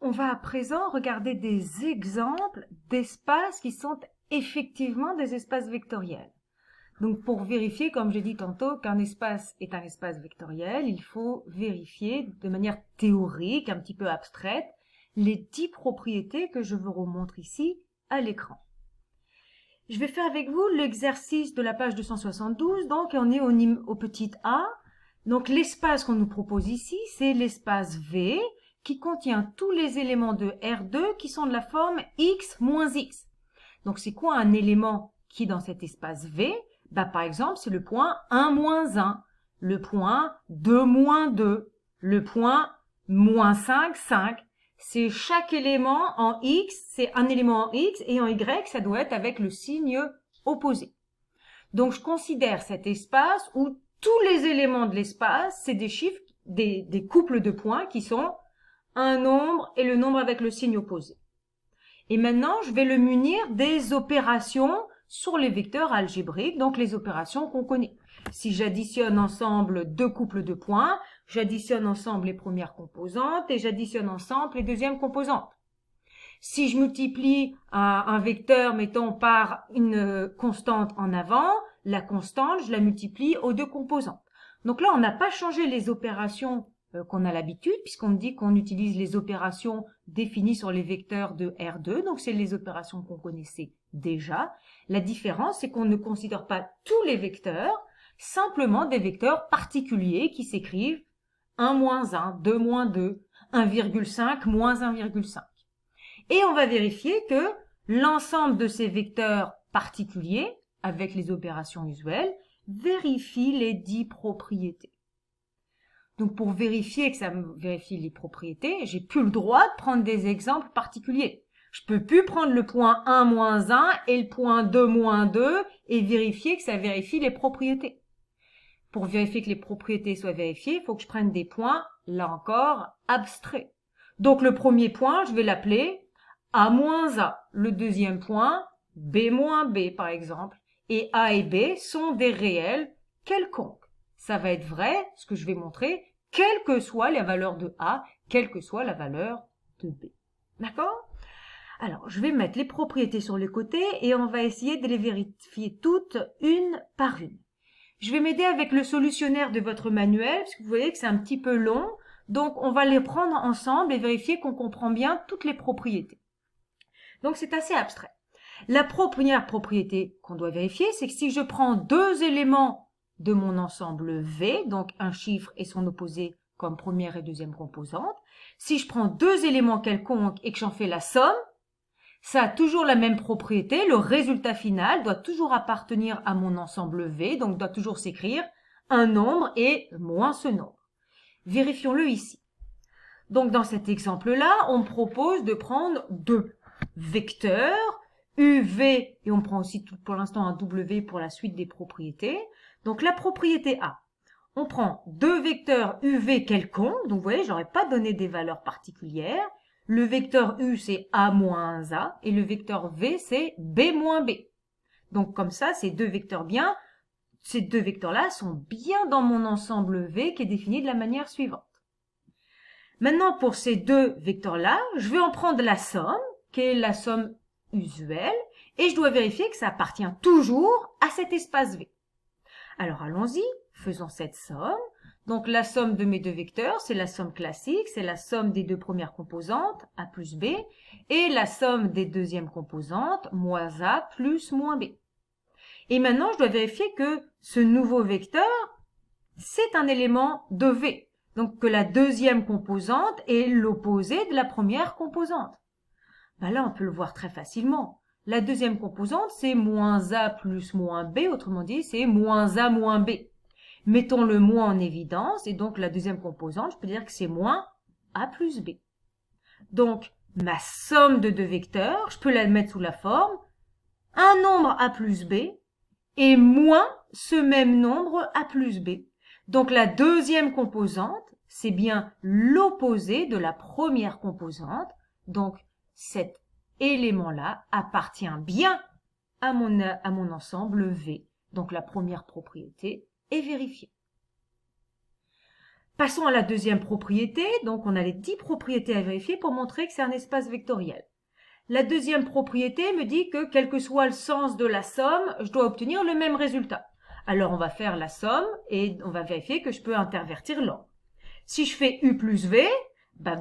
On va à présent regarder des exemples d'espaces qui sont effectivement des espaces vectoriels. Donc pour vérifier, comme j'ai dit tantôt, qu'un espace est un espace vectoriel, il faut vérifier de manière théorique, un petit peu abstraite, les 10 propriétés que je vous remontre ici à l'écran. Je vais faire avec vous l'exercice de la page 272, donc on est au petit a. Donc l'espace qu'on nous propose ici, c'est l'espace V, qui contient tous les éléments de R2 qui sont de la forme x moins x. Donc c'est quoi un élément qui est dans cet espace V? Par exemple, c'est le point 1 moins 1, le point 2 moins 2, le point moins 5, 5. C'est chaque élément en x, c'est un élément en x, et en y, ça doit être avec le signe opposé. Donc je considère cet espace où tous les éléments de l'espace, c'est des chiffres, des couples de points qui sont un nombre et le nombre avec le signe opposé. Et maintenant, je vais le munir des opérations sur les vecteurs algébriques, donc les opérations qu'on connaît. Si j'additionne ensemble deux couples de points, j'additionne ensemble les premières composantes et j'additionne ensemble les deuxièmes composantes. Si je multiplie un vecteur, mettons, par une constante en avant, la constante, je la multiplie aux deux composantes. Donc là, on n'a pas changé les opérations qu'on a l'habitude, puisqu'on dit qu'on utilise les opérations définies sur les vecteurs de R2, donc c'est les opérations qu'on connaissait déjà. La différence, c'est qu'on ne considère pas tous les vecteurs, simplement des vecteurs particuliers qui s'écrivent 1 moins 1, 2 moins 2, 1,5 moins 1,5. Et on va vérifier que l'ensemble de ces vecteurs particuliers, avec les opérations usuelles, vérifie les 10 propriétés. Donc pour vérifier que ça me vérifie les propriétés, j'ai plus le droit de prendre des exemples particuliers. Je peux plus prendre le point 1 moins 1 et le point 2 moins 2 et vérifier que ça vérifie les propriétés. Pour vérifier que les propriétés soient vérifiées, il faut que je prenne des points, là encore, abstraits. Donc le premier point, je vais l'appeler A moins A. Le deuxième point, B moins B par exemple. Et A et B sont des réels quelconques. Ça va être vrai, ce que je vais montrer, quelle que soit la valeur de A, quelle que soit la valeur de B. D'accord? Alors, je vais mettre les propriétés sur les côtés et on va essayer de les vérifier toutes une par une. Je vais m'aider avec le solutionnaire de votre manuel, parce que vous voyez que c'est un petit peu long. Donc, on va les prendre ensemble et vérifier qu'on comprend bien toutes les propriétés. Donc, c'est assez abstrait. La première propriété qu'on doit vérifier, c'est que si je prends deux éléments de mon ensemble V, donc un chiffre et son opposé comme première et deuxième composante, si je prends deux éléments quelconques et que j'en fais la somme, ça a toujours la même propriété, le résultat final doit toujours appartenir à mon ensemble V, donc doit toujours s'écrire un nombre et moins ce nombre. Vérifions-le ici. Donc dans cet exemple-là, on me propose de prendre deux vecteurs, UV, et on prend aussi pour l'instant un W pour la suite des propriétés. Donc la propriété A, on prend deux vecteurs UV quelconques, donc vous voyez, j'aurais pas donné des valeurs particulières. Le vecteur U, c'est A moins A, et le vecteur V, c'est B moins B. Donc comme ça, ces deux vecteurs-là sont bien dans mon ensemble V qui est défini de la manière suivante. Maintenant, pour ces deux vecteurs-là, je vais en prendre la somme, qui est la somme usuelle, et je dois vérifier que ça appartient toujours à cet espace V. Alors allons-y, faisons cette somme. Donc la somme de mes deux vecteurs, c'est la somme classique, c'est la somme des deux premières composantes, A plus B, et la somme des deuxièmes composantes, moins A plus moins B. Et maintenant, je dois vérifier que ce nouveau vecteur, c'est un élément de V. Donc que la deuxième composante est l'opposé de la première composante. Là, on peut le voir très facilement. La deuxième composante, c'est moins A plus moins B, autrement dit, c'est moins A moins B. Mettons le moins en évidence, et donc la deuxième composante, je peux dire que c'est moins A plus B. Donc, ma somme de deux vecteurs, je peux la mettre sous la forme un nombre A plus B et moins ce même nombre A plus B. Donc, la deuxième composante, c'est bien l'opposé de la première composante. Donc, cet élément-là appartient bien à mon ensemble V. Donc, la première propriété est vérifiée. Passons à la deuxième propriété. Donc, on a les 10 propriétés à vérifier pour montrer que c'est un espace vectoriel. La deuxième propriété me dit que quel que soit le sens de la somme, je dois obtenir le même résultat. Alors, on va faire la somme et on va vérifier que je peux intervertir l'ordre. Si je fais U plus V,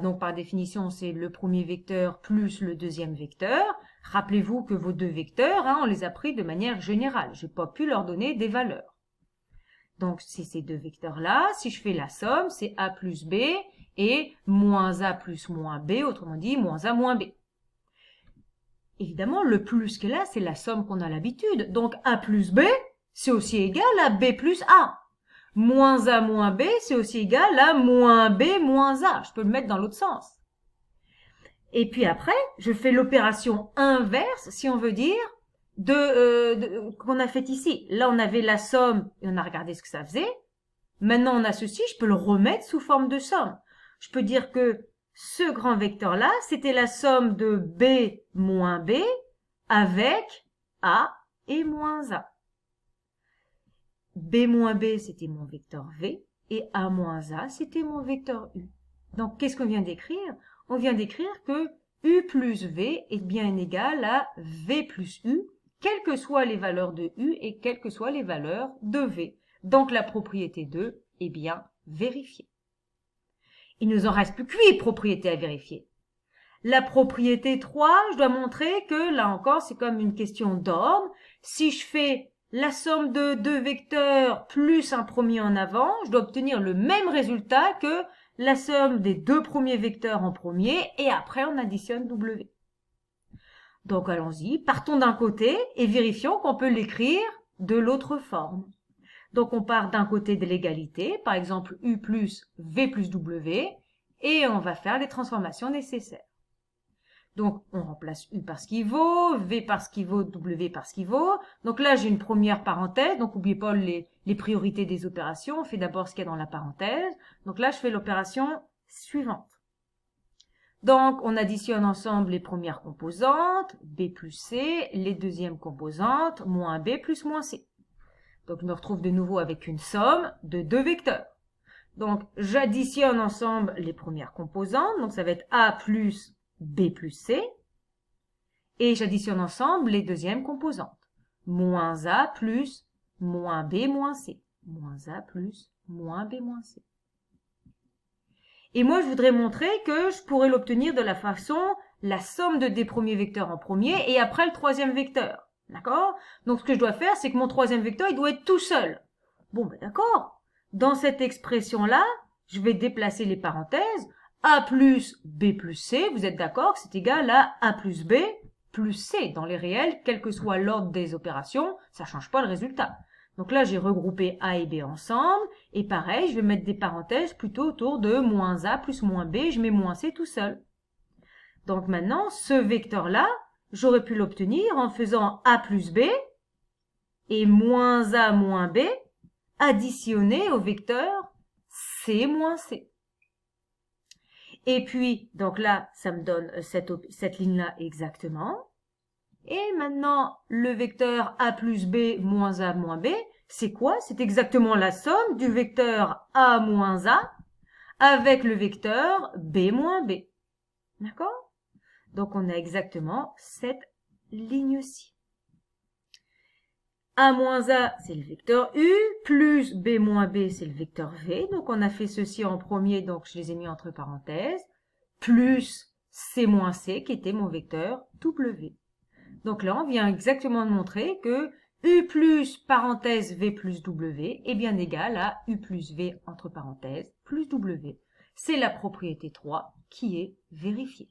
donc par définition, c'est le premier vecteur plus le deuxième vecteur. Rappelez-vous que vos deux vecteurs, on les a pris de manière générale. Je n'ai pas pu leur donner des valeurs. Donc, c'est ces deux vecteurs-là. Si je fais la somme, c'est A plus B et moins A plus moins B, autrement dit, moins A moins B. Évidemment, le plus que là, c'est la somme qu'on a l'habitude. Donc, A plus B, c'est aussi égal à B plus A. Moins A moins B, c'est aussi égal à moins B moins A. Je peux le mettre dans l'autre sens. Et puis après, je fais l'opération inverse, si on veut dire, qu'on a fait ici. Là, on avait la somme et on a regardé ce que ça faisait. Maintenant, on a ceci, je peux le remettre sous forme de somme. Je peux dire que ce grand vecteur-là, c'était la somme de B moins B avec A et moins A. B moins B, c'était mon vecteur V, et A moins A, c'était mon vecteur U. Donc, qu'est-ce qu'on vient d'écrire? On vient d'écrire que U plus V est bien égal à V plus U, quelles que soient les valeurs de U et quelles que soient les valeurs de V. Donc, la propriété 2 est bien vérifiée. Il nous en reste plus que 8 propriétés à vérifier. La propriété 3, je dois montrer que, là encore, c'est comme une question d'ordre. Si je fais la somme de deux vecteurs plus un premier en avant, je dois obtenir le même résultat que la somme des deux premiers vecteurs en premier et après on additionne W. Donc allons-y, partons d'un côté et vérifions qu'on peut l'écrire de l'autre forme. Donc on part d'un côté de l'égalité, par exemple U plus V plus W, et on va faire les transformations nécessaires. Donc, on remplace U par ce qu'il vaut, V par ce qu'il vaut, W par ce qu'il vaut. Donc là, j'ai une première parenthèse. Donc, n'oubliez pas les priorités des opérations. On fait d'abord ce qu'il y a dans la parenthèse. Donc là, je fais l'opération suivante. Donc, on additionne ensemble les premières composantes, B plus C, les deuxièmes composantes, moins B plus moins C. Donc, je me retrouve de nouveau avec une somme de deux vecteurs. Donc, j'additionne ensemble les premières composantes. Donc, ça va être A plus B plus C, et j'additionne ensemble les deuxièmes composantes. Moins A plus moins B moins C. Moins A plus moins B moins C. Et moi, je voudrais montrer que je pourrais l'obtenir de la façon la somme de des premiers vecteurs en premier et après le troisième vecteur. D'accord? Donc, ce que je dois faire, c'est que mon troisième vecteur, il doit être tout seul. Bon, ben d'accord. Dans cette expression-là, je vais déplacer les parenthèses. A plus B plus C, vous êtes d'accord que c'est égal à A plus B plus C. Dans les réels, quel que soit l'ordre des opérations, ça change pas le résultat. Donc là, j'ai regroupé A et B ensemble. Et pareil, je vais mettre des parenthèses plutôt autour de moins A plus moins B. Je mets moins C tout seul. Donc maintenant, ce vecteur-là, j'aurais pu l'obtenir en faisant A plus B et moins A moins B additionné au vecteur C moins C. Et puis, donc là, ça me donne cette ligne-là exactement. Et maintenant, le vecteur A plus B moins A moins B, c'est quoi? C'est exactement la somme du vecteur A moins A avec le vecteur B moins B. D'accord? Donc, on a exactement cette ligne-ci. A moins A, c'est le vecteur U, plus B moins B, c'est le vecteur V. Donc, on a fait ceci en premier, donc je les ai mis entre parenthèses, plus C moins C, qui était mon vecteur W. Donc là, on vient exactement de montrer que U plus parenthèse V plus W est bien égal à U plus V entre parenthèses plus W. C'est la propriété 3 qui est vérifiée.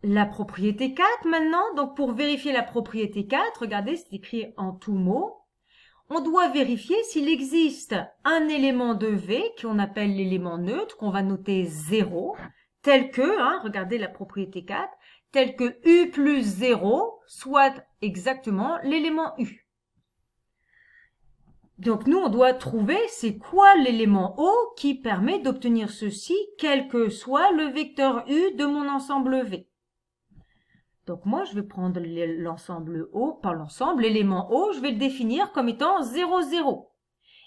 La propriété 4 maintenant, donc pour vérifier la propriété 4, regardez, c'est écrit en tout mot. On doit vérifier s'il existe un élément de V qu'on appelle l'élément neutre, qu'on va noter 0, tel que, regardez la propriété 4, tel que U plus 0 soit exactement l'élément U. Donc nous, on doit trouver c'est quoi l'élément O qui permet d'obtenir ceci, quel que soit le vecteur U de mon ensemble V. Donc moi, je vais prendre l'ensemble O, pas l'ensemble, l'élément O, je vais le définir comme étant 0, 0.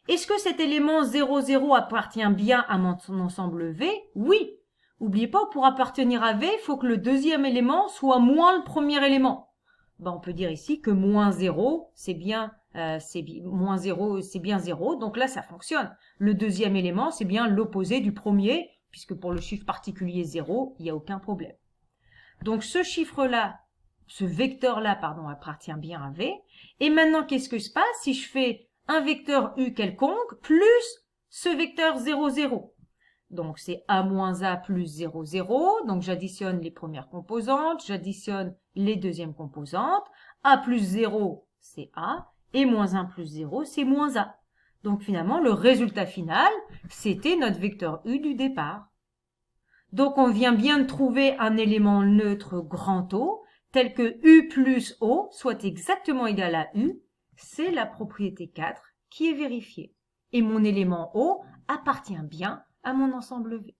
Est-ce que cet élément 0, 0 appartient bien à mon ensemble V? Oui. N'oubliez pas, pour appartenir à V, il faut que le deuxième élément soit moins le premier élément. On peut dire ici que moins 0, c'est bien, moins 0, c'est bien 0. Donc là, ça fonctionne. Le deuxième élément, c'est bien l'opposé du premier, puisque pour le chiffre particulier 0, il n'y a aucun problème. Donc ce chiffre-là, ce vecteur-là, pardon, appartient bien à V. Et maintenant, qu'est-ce que se passe si je fais un vecteur U quelconque plus ce vecteur 0, 0? Donc c'est A moins A plus 0, 0. Donc j'additionne les premières composantes, j'additionne les deuxièmes composantes. A plus 0, c'est A. Et moins 1 plus 0, c'est moins A. Donc finalement, le résultat final, c'était notre vecteur U du départ. Donc on vient bien de trouver un élément neutre grand O, tel que U plus O soit exactement égal à U. C'est la propriété 4 qui est vérifiée. Et mon élément O appartient bien à mon ensemble V.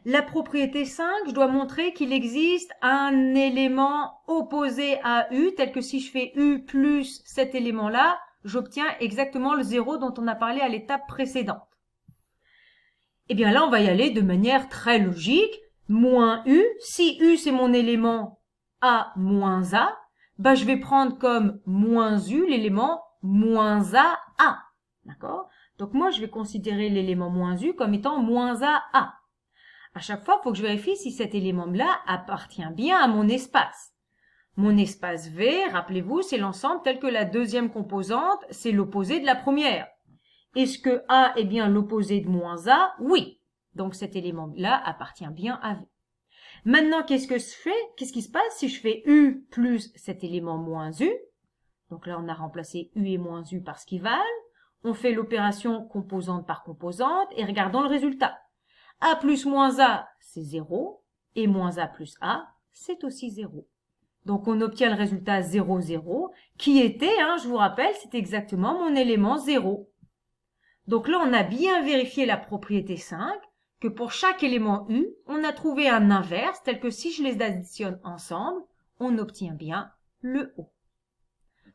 La propriété 5, je dois montrer qu'il existe un élément opposé à U, tel que si je fais U plus cet élément-là, j'obtiens exactement le 0 dont on a parlé à l'étape précédente. Eh bien là, on va y aller de manière très logique. Moins U, si U c'est mon élément A moins A, je vais prendre comme moins U l'élément moins A. D'accord? Donc moi, je vais considérer l'élément moins U comme étant moins A. À chaque fois, il faut que je vérifie si cet élément-là appartient bien à mon espace. Mon espace V, rappelez-vous, c'est l'ensemble tel que la deuxième composante, c'est l'opposé de la première. Est-ce que A est bien l'opposé de moins A? Oui. Donc cet élément-là appartient bien à V. Maintenant, qu'est-ce que je fais? Qu'est-ce qui se passe si je fais U plus cet élément moins U? Donc là, on a remplacé U et moins U par ce qu'ils valent. On fait l'opération composante par composante et regardons le résultat. A plus moins A, c'est 0. Et moins A plus A, c'est aussi 0. Donc on obtient le résultat 0, 0, qui était, je vous rappelle, c'est exactement mon élément 0. Donc là, on a bien vérifié la propriété 5, que pour chaque élément U, on a trouvé un inverse, tel que si je les additionne ensemble, on obtient bien le O.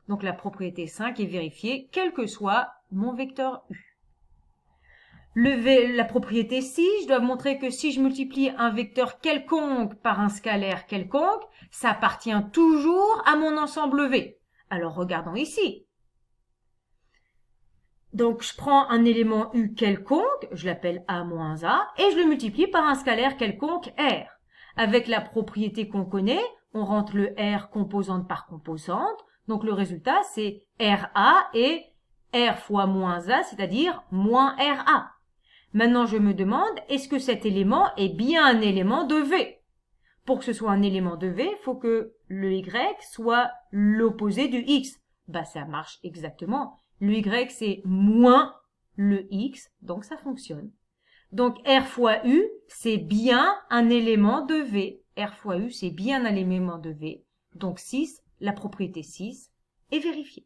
Donc la propriété 5 est vérifiée, quel que soit mon vecteur U. La propriété 6, je dois montrer que si je multiplie un vecteur quelconque par un scalaire quelconque, ça appartient toujours à mon ensemble V. Alors regardons ici. Donc je prends un élément U quelconque, je l'appelle A moins A, et je le multiplie par un scalaire quelconque R. Avec la propriété qu'on connaît, on rentre le R composante par composante, donc le résultat c'est RA et R fois moins A, c'est-à-dire moins RA. Maintenant, je me demande, est-ce que cet élément est bien un élément de V? Pour que ce soit un élément de V, il faut que le Y soit l'opposé du X. Ça marche exactement. Le Y, c'est moins le X, donc ça fonctionne. Donc, R fois U, c'est bien un élément de V. R fois U, c'est bien un élément de V. Donc 6, la propriété 6 est vérifiée.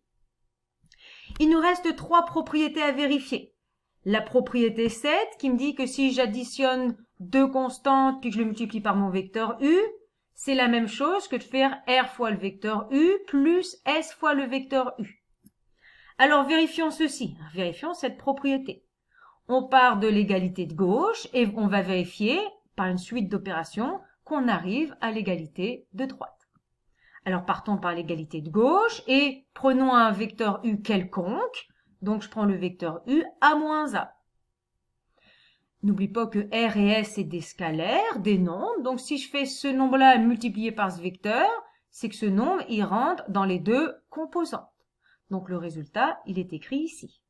Il nous reste 3 propriétés à vérifier. La propriété 7 qui me dit que si j'additionne deux constantes puis que je le multiplie par mon vecteur U, c'est la même chose que de faire R fois le vecteur U plus S fois le vecteur U. Alors vérifions ceci, vérifions cette propriété. On part de l'égalité de gauche et on va vérifier par une suite d'opérations qu'on arrive à l'égalité de droite. Alors partons par l'égalité de gauche et prenons un vecteur U quelconque. Donc, je prends le vecteur U A moins A. N'oublie pas que R et S, c'est des scalaires, des nombres. Donc, si je fais ce nombre-là multiplié par ce vecteur, c'est que ce nombre, il rentre dans les deux composantes. Donc, le résultat, il est écrit ici.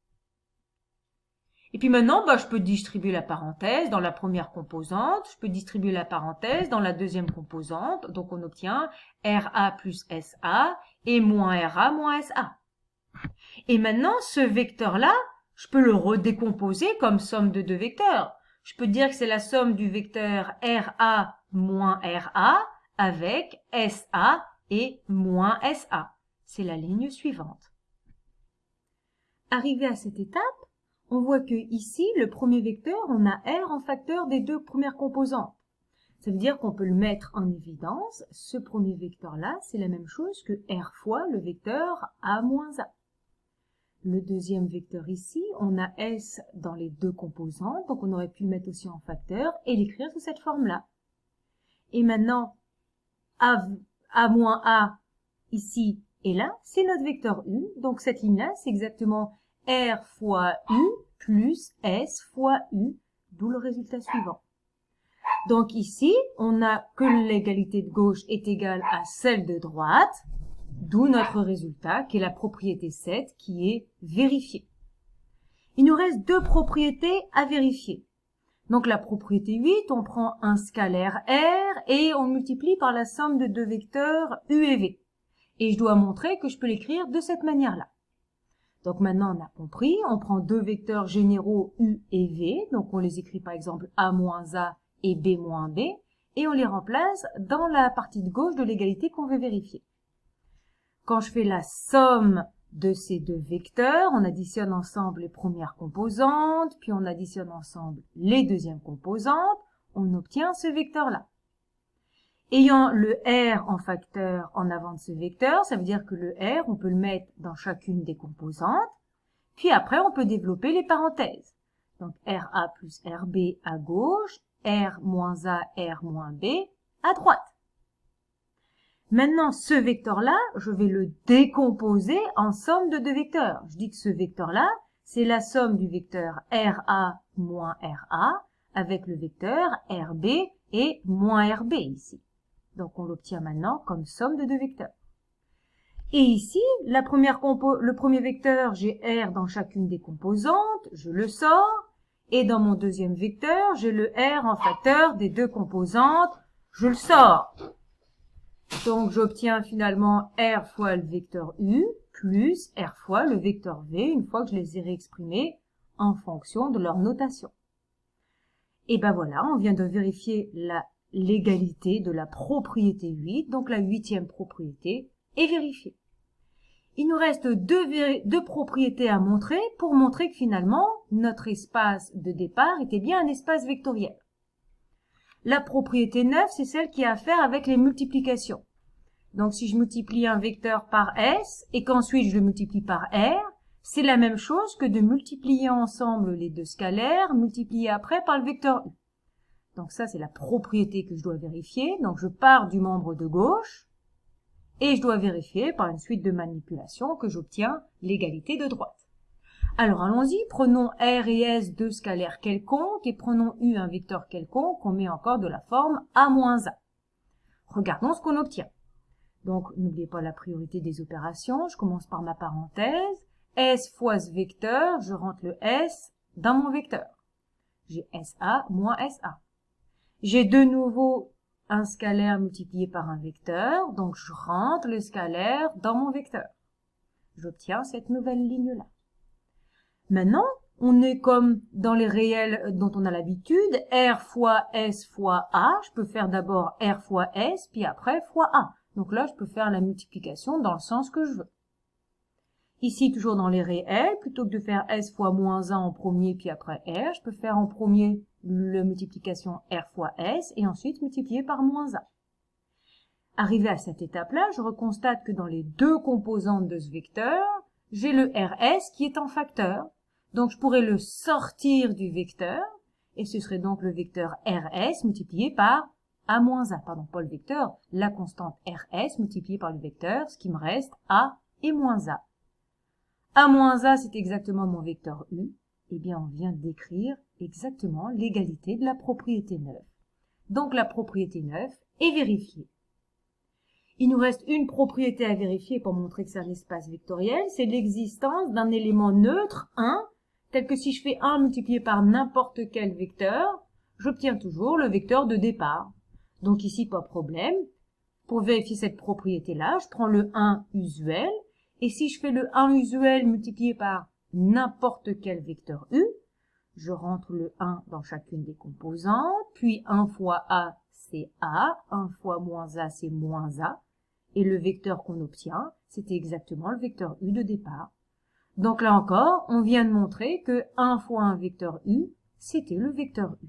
Et puis maintenant, je peux distribuer la parenthèse dans la première composante. Je peux distribuer la parenthèse dans la deuxième composante. Donc, on obtient RA plus SA et moins RA moins SA. Et maintenant, ce vecteur-là, je peux le redécomposer comme somme de deux vecteurs. Je peux dire que c'est la somme du vecteur RA moins RA avec SA et moins SA. C'est la ligne suivante. Arrivé à cette étape, on voit que ici, le premier vecteur, on a R en facteur des deux premières composantes. Ça veut dire qu'on peut le mettre en évidence. Ce premier vecteur-là, c'est la même chose que R fois le vecteur A moins A. le deuxième vecteur ici, on a S dans les deux composantes, donc on aurait pu le mettre aussi en facteur et l'écrire sous cette forme-là. Et maintenant, A moins A, ici et là, c'est notre vecteur U. Donc cette ligne-là, c'est exactement R fois U plus S fois U, d'où le résultat suivant. Donc ici, on a que l'égalité de gauche est égale à celle de droite, d'où notre résultat, qui est la propriété 7, qui est vérifiée. Il nous reste deux propriétés à vérifier. Donc la propriété 8, on prend un scalaire R et on multiplie par la somme de deux vecteurs U et V. Et je dois montrer que je peux l'écrire de cette manière-là. Donc maintenant on a compris, on prend deux vecteurs généraux U et V, donc on les écrit par exemple A moins A et B moins B, et on les remplace dans la partie de gauche de l'égalité qu'on veut vérifier. Quand je fais la somme de ces deux vecteurs, on additionne ensemble les premières composantes, puis on additionne ensemble les deuxièmes composantes, on obtient ce vecteur-là. Ayant le R en facteur en avant de ce vecteur, ça veut dire que le R, on peut le mettre dans chacune des composantes, puis après on peut développer les parenthèses. Donc RA plus RB à gauche, R moins A, R moins B à droite. Maintenant, ce vecteur-là, je vais le décomposer en somme de deux vecteurs. Je dis que ce vecteur-là, c'est la somme du vecteur RA moins RA avec le vecteur RB et moins RB ici. Donc, on l'obtient maintenant comme somme de deux vecteurs. Et ici, le premier vecteur, j'ai R dans chacune des composantes, je le sors. Et dans mon deuxième vecteur, j'ai le R en facteur des deux composantes, je le sors. Donc, j'obtiens finalement R fois le vecteur U plus R fois le vecteur V une fois que je les ai réexprimés en fonction de leur notation. Et ben voilà, on vient de vérifier l'égalité de la propriété 8, donc la huitième propriété est vérifiée. Il nous reste deux propriétés à montrer pour montrer que finalement, notre espace de départ était bien un espace vectoriel. La propriété 9, c'est celle qui a à faire avec les multiplications. Donc, si je multiplie un vecteur par S et qu'ensuite je le multiplie par R, c'est la même chose que de multiplier ensemble les deux scalaires, multiplier après par le vecteur U. Donc ça, c'est la propriété que je dois vérifier. Donc, je pars du membre de gauche et je dois vérifier par une suite de manipulations que j'obtiens l'égalité de droite. Alors, allons-y, prenons R et S deux scalaires quelconques et prenons U un vecteur quelconque qu'on met encore de la forme A moins A. Regardons ce qu'on obtient. Donc, n'oubliez pas la priorité des opérations. Je commence par ma parenthèse. S fois ce vecteur, je rentre le S dans mon vecteur. J'ai SA moins SA. J'ai de nouveau un scalaire multiplié par un vecteur, donc je rentre le scalaire dans mon vecteur. J'obtiens cette nouvelle ligne-là. Maintenant, on est comme dans les réels dont on a l'habitude, R fois S fois A. Je peux faire d'abord R fois S, puis après fois A. Donc là, je peux faire la multiplication dans le sens que je veux. Ici, toujours dans les réels, plutôt que de faire S fois moins 1 en premier, puis après R, je peux faire en premier la multiplication R fois S, et ensuite multiplier par moins 1. Arrivé à cette étape-là, je reconstate que dans les deux composantes de ce vecteur, j'ai le RS qui est en facteur. Donc, je pourrais le sortir du vecteur, et ce serait donc le vecteur RS multiplié par A moins A, pardon, pas le vecteur, la constante RS multipliée par le vecteur, ce qui me reste A et moins A. A moins A, c'est exactement mon vecteur U. Eh bien, on vient d'écrire exactement l'égalité de la propriété 9. Donc, la propriété 9 est vérifiée. Il nous reste une propriété à vérifier pour montrer que c'est un espace vectoriel, c'est l'existence d'un élément neutre, 1, tel que si je fais 1 multiplié par n'importe quel vecteur, j'obtiens toujours le vecteur de départ. Donc ici, pas de problème. Pour vérifier cette propriété-là, je prends le 1 usuel. Et si je fais le 1 usuel multiplié par n'importe quel vecteur U, je rentre le 1 dans chacune des composantes, puis 1 fois A, c'est A, 1 fois moins A, c'est moins A. Et le vecteur qu'on obtient, c'était exactement le vecteur U de départ. Donc là encore, on vient de montrer que 1 fois un vecteur U, c'était le vecteur U.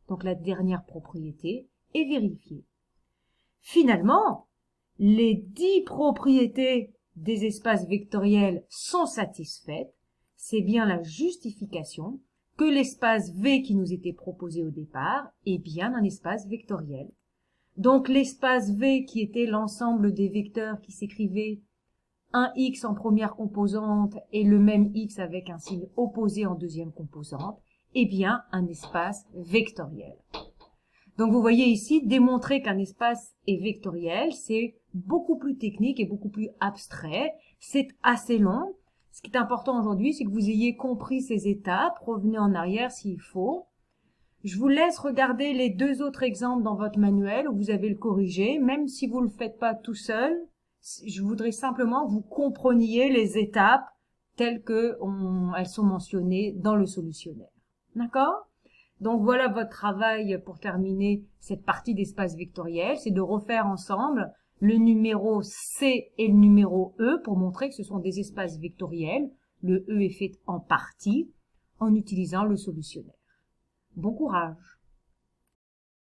Donc la dernière propriété est vérifiée. Finalement, les 10 propriétés des espaces vectoriels sont satisfaites, c'est bien la justification que l'espace V qui nous était proposé au départ est bien un espace vectoriel. Donc l'espace V qui était l'ensemble des vecteurs qui s'écrivaient un x en première composante et le même x avec un signe opposé en deuxième composante, est bien un espace vectoriel. Donc vous voyez ici, démontrer qu'un espace est vectoriel, c'est beaucoup plus technique et beaucoup plus abstrait, c'est assez long. Ce qui est important aujourd'hui, c'est que vous ayez compris ces étapes, revenez en arrière s'il faut. Je vous laisse regarder les deux autres exemples dans votre manuel où vous avez le corrigé, même si vous ne le faites pas tout seul. Je voudrais simplement que vous compreniez les étapes telles que elles sont mentionnées dans le solutionnaire. D'accord ? Donc voilà votre travail pour terminer cette partie d'espace vectoriel, c'est de refaire ensemble le numéro C et le numéro E pour montrer que ce sont des espaces vectoriels. Le E est fait en partie en utilisant le solutionnaire. Bon courage!